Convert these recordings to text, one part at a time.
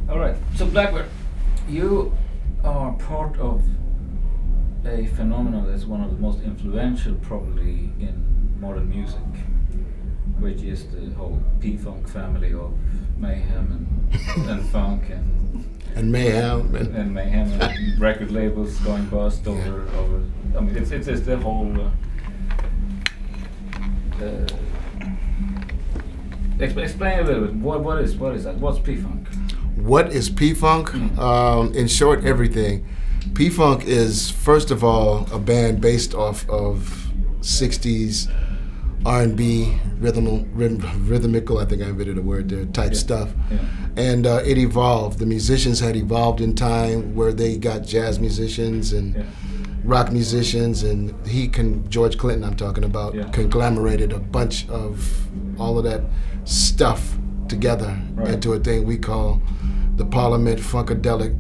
All right. So Blackbyrd, you are part of a phenomenon that's one of the most influential probably in modern music, which is the whole P-Funk family of mayhem and funk and mayhem and mayhem and record labels going bust over. I mean, it's the whole. Explain a little bit. What is that? What's P-Funk? What is P-Funk? In short, everything. P-Funk is, first of all, a band based off of 60s R&B, rhythmical, I think I invented a word there, type stuff. Yeah. And it evolved. The musicians had evolved in time where they got jazz musicians and rock musicians, and George Clinton I'm talking about, conglomerated a bunch of all of that stuff together into a thing we call the Parliament Funkadelic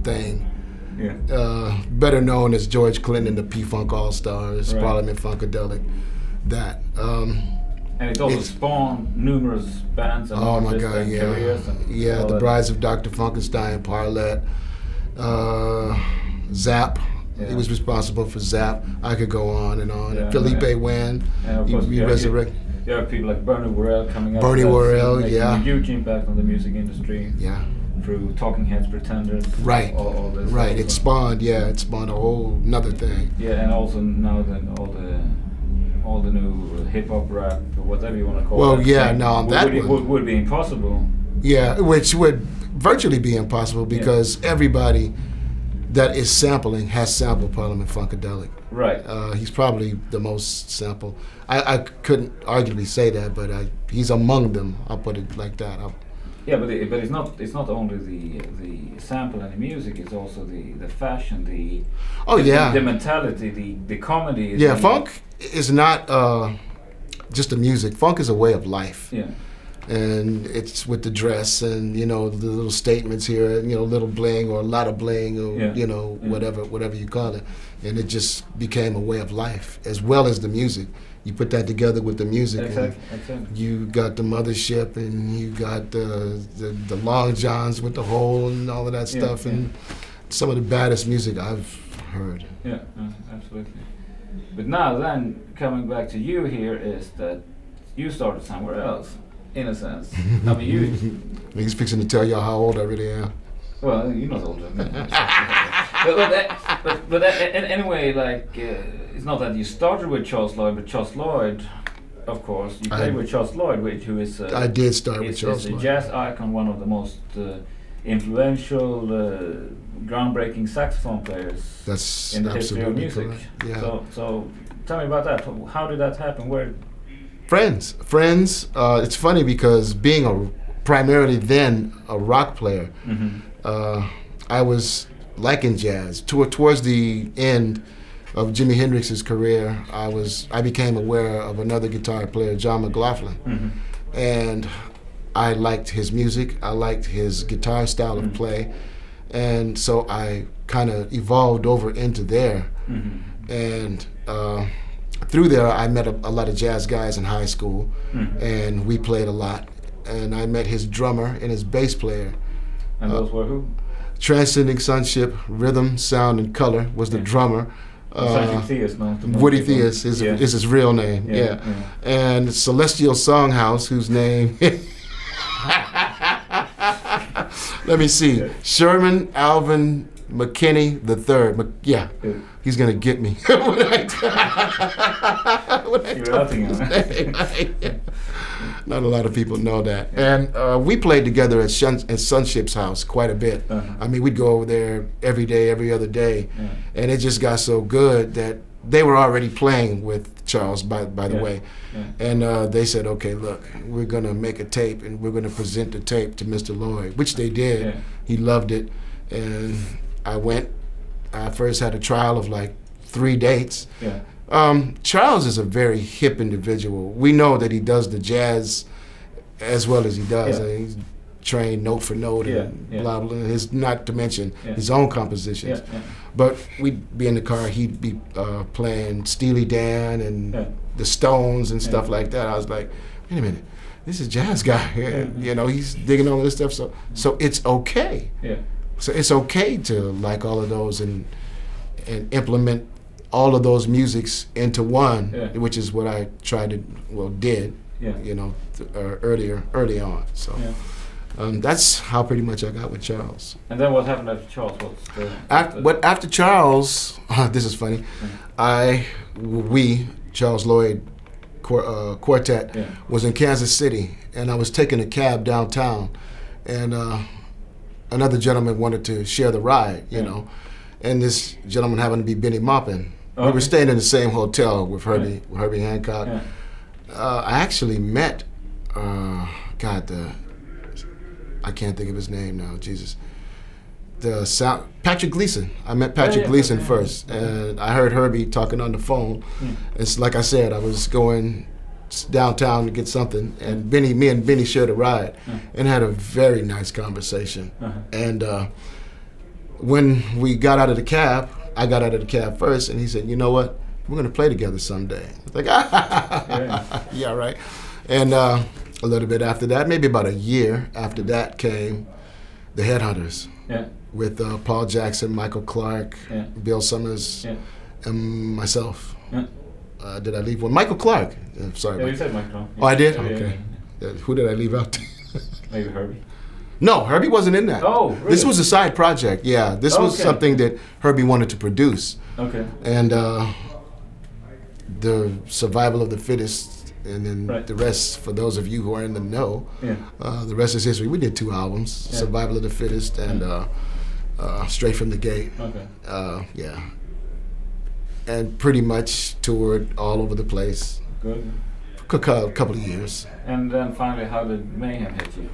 thing. Yeah. Better known as George Clinton and the P-Funk All-Stars, Parliament Funkadelic. That. And it also spawned numerous bands and artists and careers. And the Brides of Dr. Funkenstein, Parlet, Zap. He was responsible for Zap. I could go on and on. And Felipe Wen, he resurrected. You have people like Bernie Worrell coming up. Bernie Worrell, making a huge impact on the music industry. Yeah. Through Talking Heads, Pretenders. Right. All this. Right. It spawned a whole another thing. Yeah, and also now then all the new hip hop rap or whatever you want to call it. Well, that would be impossible. Yeah, which would virtually be impossible because everybody that is sampling has sampled Parliament Funkadelic. Right. He's probably the most sampled. I couldn't arguably say that, but he's among them. I'll put it like that. Yeah, but it's not only the sample and the music. It's also the fashion, the mentality, the comedy. Yeah, funk is not just a music. Funk is a way of life. Yeah. And it's with the dress and the little statements here, little bling or a lot of bling or whatever you call it, and it just became a way of life as well as the music. You put that together with the music, exactly. You got the Mothership, and you got the Long Johns with the hole and all of that stuff, and some of the baddest music I've heard. Yeah, absolutely. But now then, coming back to you here, is that you started somewhere else. In a sense. I mean, he's fixing to tell y'all how old I really am. Well, you're not older than me. but anyway, like, it's not that you started with Charles Lloyd, but Charles Lloyd, of course, you played with Charles Lloyd, who is I did start with Charles Lloyd. A jazz icon, one of the most influential, groundbreaking saxophone players in the history of music. Yeah. So tell me about that. How did that happen? Where? Friends. It's funny because being primarily then a rock player, I was liking jazz. Towards the end of Jimi Hendrix's career, I became aware of another guitar player, John McLaughlin, and I liked his music. I liked his guitar style of play, and so I kind of evolved over into there, and. Through there, I met a lot of jazz guys in high school, and we played a lot. And I met his drummer and his bass player. And those were who? Transcending Sonship, Rhythm, Sound, and Color was the drummer. Woody Theus is his real name. Yeah. And Celestial Songhouse, whose name. Let me see. Sherman Alvin McKinney III. He's gonna get me. Not a lot of people know that. And we played together at Sonship's house quite a bit. I mean, we'd go over there every day, every other day, and it just got so good that they were already playing with Charles, by the way. And they said, okay, look, we're gonna make a tape, and we're gonna present the tape to Mr. Lloyd, which they did. He loved it, and I went. I first had a trial of like 3 dates. Charles is a very hip individual. We know that he does the jazz as well as he does. He's trained note for note and blah, blah. Not to mention his own compositions. But we'd be in the car, he'd be playing Steely Dan and the Stones and stuff like that. I was like, wait a minute, this is a jazz guy. You know, he's digging all this stuff. So it's okay. Yeah. So it's okay to like all of those and implement all of those musics into one, which is what I did, you know, early on. So that's how pretty much I got with Charles. And then what happened after Charles? After Charles, this is funny. Charles Lloyd Quartet was in Kansas City, and I was taking a cab downtown, and another gentleman wanted to share the ride, you know, and this gentleman happened to be Benny Maupin. Okay. We were staying in the same hotel with Herbie Hancock. Yeah. I actually met, I can't think of his name now, Jesus. Patrick Gleason. I met Patrick Gleason first, and I heard Herbie talking on the phone. It's like I said, I was going downtown to get something, and me and Benny shared a ride and had a very nice conversation. And when we got out of the cab, I got out of the cab first, and he said, "You know what? We're gonna play together someday." I was like, yeah, right. And a little bit after that, maybe about a year after that, came the Headhunters. Yeah. With Paul Jackson, Michael Clark, Bill Summers, and myself. Yeah. Did I leave one? Michael Clark. Sorry. Yeah, you said Michael. Oh, I did? Okay. Yeah. Who did I leave out? Maybe Herbie. No, Herbie wasn't in that. Oh, really? This was a side project. Yeah, this was something that Herbie wanted to produce. Okay. And the Survival of the Fittest, and then the rest, for those of you who are in the know, the rest is history. We did 2 albums, Survival of the Fittest and Straight from the Gate. Okay. And pretty much toured all over the place. Good. A couple of years. And then finally, how did Mayhem hit you?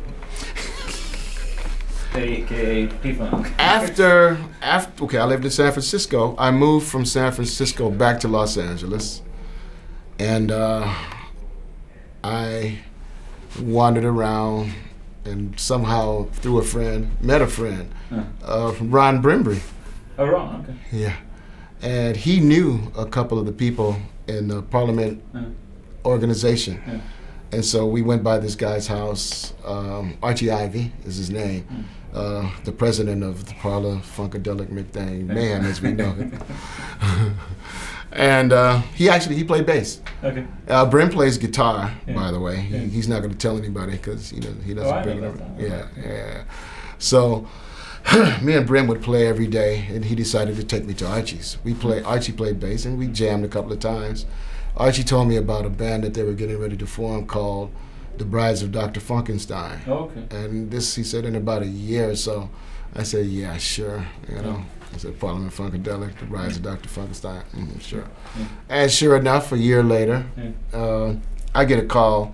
AKA P-Funk. After, I lived in San Francisco. I moved from San Francisco back to Los Angeles. And I wandered around and somehow, through a friend, met a friend, Ron Brimbry. Oh, Ron, okay. Yeah. And he knew a couple of the people in the Parliament organization. Yeah. And so we went by this guy's house. Archie Ivy is his name. The president of the Parla Funkadelic McDang Mayhem, as we know it. And he played bass. Okay. Brent plays guitar, by the way. He's not going to tell anybody because he doesn't bring it up. Yeah. So me and Brent would play every day, and he decided to take me to Archie's. Archie played bass, and we jammed a couple of times. Archie told me about a band that they were getting ready to form called The Brides of Dr. Funkenstein. Oh, okay. And this, he said, in about a year or so. I said, yeah, sure, you know. I said, Parliament Funkadelic, The Brides of Dr. Funkenstein. Sure. Yeah. And sure enough, a year later, I get a call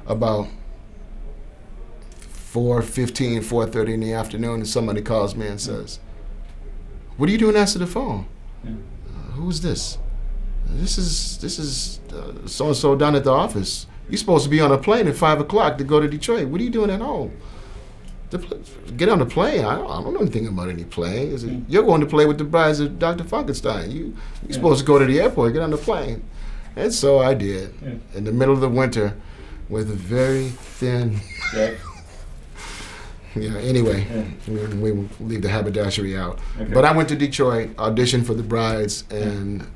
about 4:15, 4:30 in the afternoon, and somebody calls me and says, "What are you doing answer the phone?" Who's this? This is so-and-so down at the office. You're supposed to be on a plane at 5 o'clock to go to Detroit. What are you doing at home? Get on the plane. I don't know anything about any plane. You're going to play with the Brides of Dr. Funkenstein. You're supposed to go to the airport, get on the plane. And so I did. In the middle of the winter with a very thin... anyway, we leave the haberdashery out. Okay. But I went to Detroit, auditioned for the Brides, and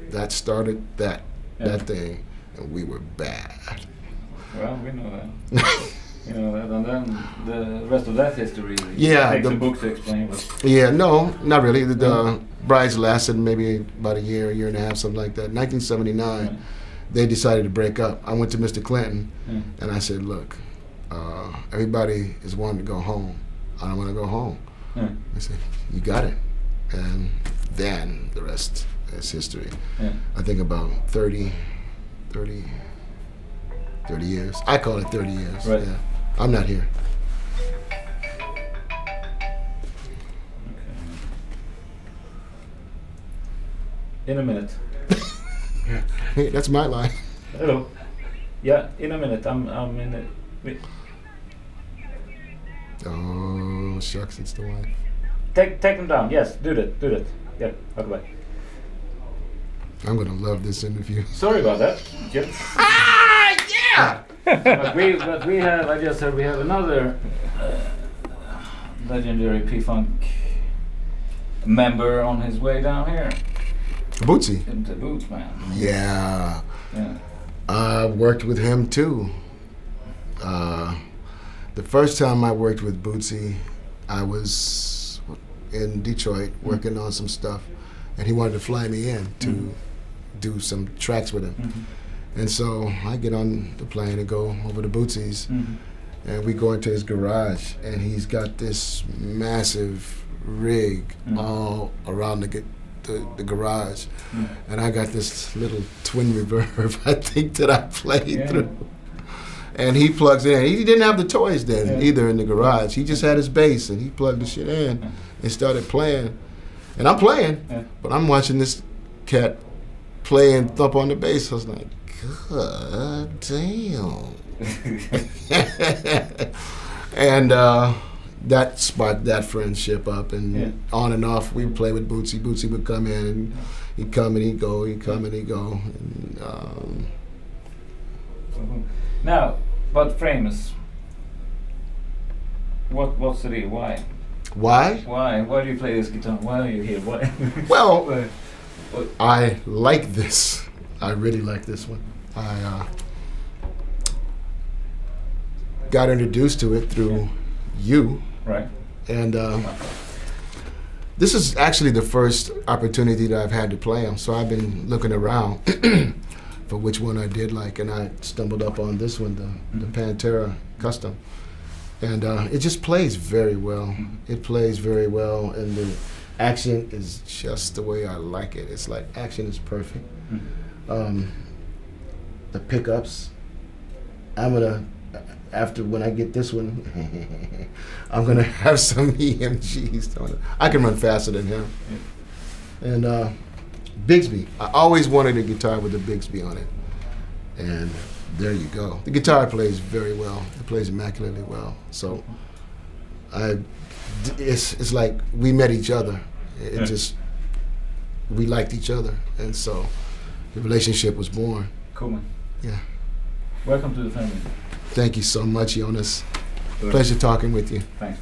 that started that thing. And we were bad. Well, we know that. You know that, and then the rest of that history takes a book to explain. No, not really. The Brides lasted maybe about a year and a half, something like that. 1979, they decided to break up. I went to Mr. Clinton, and I said, look, everybody is wanting to go home. I don't want to go home. I said, you got it. And then the rest is history. I think about 30 years. I call it 30 years. Right. Yeah. I'm not here. Okay. In a minute. Hey, that's my line. Hello. Yeah, in a minute. I'm in it. Oh, shucks, it's the wife. Take them down. Yes, do that. Yeah, okay. I'm gonna love this interview. Sorry about that. Yeah! but we have. I just heard we have another legendary P-Funk member on his way down here. Bootsy. The Boots man. Yeah. Yeah. I worked with him too. The first time I worked with Bootsy, I was in Detroit working on some stuff, and he wanted to fly me in to do some tracks with him. And so I get on the plane and go over to Bootsy's, and we go into his garage, and he's got this massive rig all around the garage, and I got this little twin reverb, I think, that I played through. And he plugs in. He didn't have the toys then either in the garage. He just had his bass, and he plugged the shit in and started playing. And I'm playing, but I'm watching this cat play and thump on the bass. I was like, God damn. And that sparked that friendship up, and on and off we would play with Bootsy. Bootsy would come in, and he'd come and he'd go, he'd come and he'd go. And, now, but FRAMUS, what's the deal? Why? Why? Why? Why do you play this guitar? Why are you here? Why? Well, I like this. I really like this one. I got introduced to it through you. Right. And this is actually the first opportunity that I've had to play them. So I've been looking around for which one I did like, and I stumbled up on this one, the Pantera Custom. And it just plays very well. It plays very well, and the action is just the way I like it. It's like action is perfect. The pickups, I'm gonna, after when I get this one, I'm gonna have some EMGs on it. I can run faster than him. And Bigsby, I always wanted a guitar with a Bigsby on it. And there you go. The guitar plays very well. It plays immaculately well. So it's like we met each other. It just, we liked each other. And so the relationship was born. Cool, man. Yeah. Welcome to the family. Thank you so much, Jonas. Pleasure talking with you. Thanks.